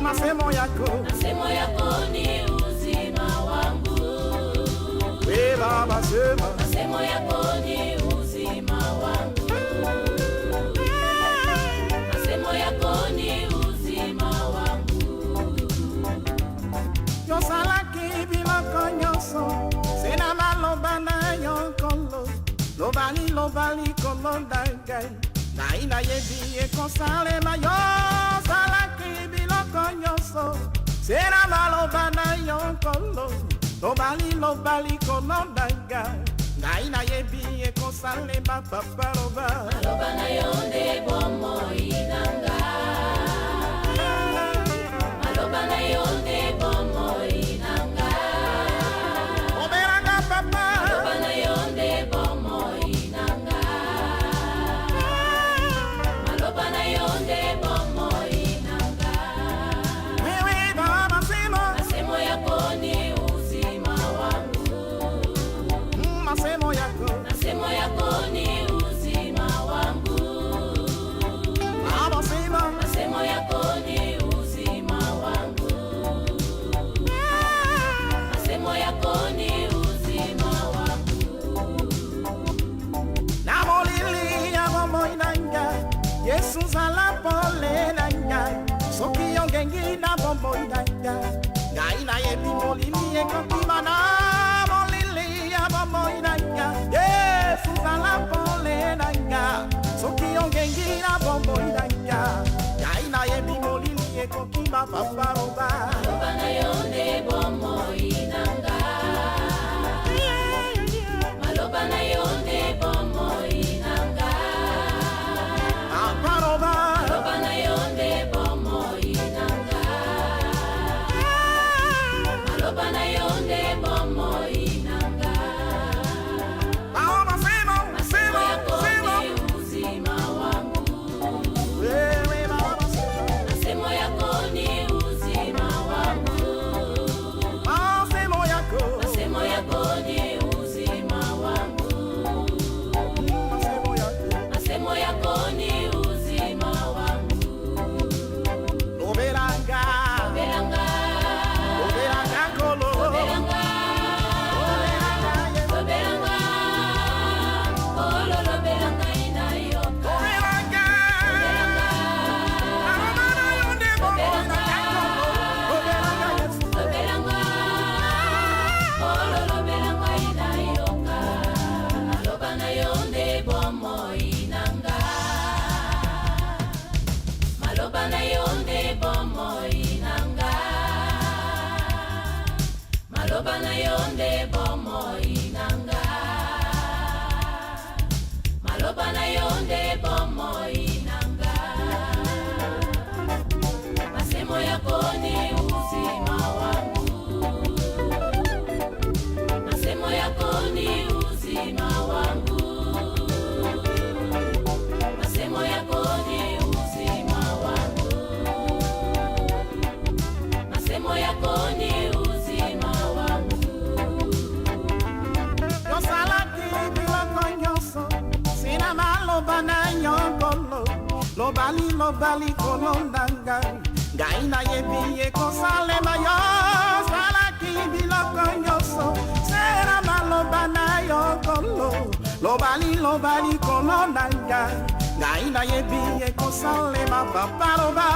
Masemo yako ni uzima wangu. We Baba sema, masemo yako ni uzima wangu. Masemo yako ni uzima wangu. Yosalaki biloko nyonso, sena maloba na yonkolo. Lobali kolondangai, na ina yebi ekosale ma yosalaki biloko nyonso. Sena maloba na yonkolo, lobali kolondanga, na ina yebi ekosale ma papa loba. Maloba na yonde bomo inanga, maloba na yonde bomo inanga. Oberanga papa, maloba na yonde bomo inanga, maloba na yonde bomo inanga. Masemo yako ni uzima wangu. Masemo yako ni uzima wangu. Masemo yako ni uzima wangu. Masemo yako ni uzima wangu. Namolili ya momo inanga, Yesu zala pole nanga, soki yongengi na momo inanga. Gaina yebi molimi ekokimana, molili ya momo inanga, Yesu zala pole nanga, soki yongengi na momo inanga. Gaina yebi molimi ekokima papa roba. Maloba na yonde bomo inanga, maloba na yonde bomo inanga. Papa roba, maloba na yonde bomo inanga, maloba na yonde bomo inanga. Masemo yako ni uzima wangu. Masemo yako ni uzima wangu. Masemo yako ni uzima wangu. Masemo yako ni uzima wangu. Lobelanga kolo, lobelanga kolo, lobelanga inayoka. Lobelanga kolo, lobelanga inayoka. Maloba na yonde bomo inanga, maloba na yonde bomo inanga, maloba na yonde bomo inanga, maloba na yonde bomo inanga. Masemo yako ni uzima wangu. Masemo yako ni uzima wangu. Masemo yako ni uzima wangu. Masemo yako ni uzima wangu. Yosalaki biloko nyonso, sina maloba na yonkolo. Lobali kolondanga, gaina yebi ekosale ma yosalaki biloko nyonso, sina maloba na yonkolo. Lobali kolondanga, gaina yebi ekosale ma papa loba.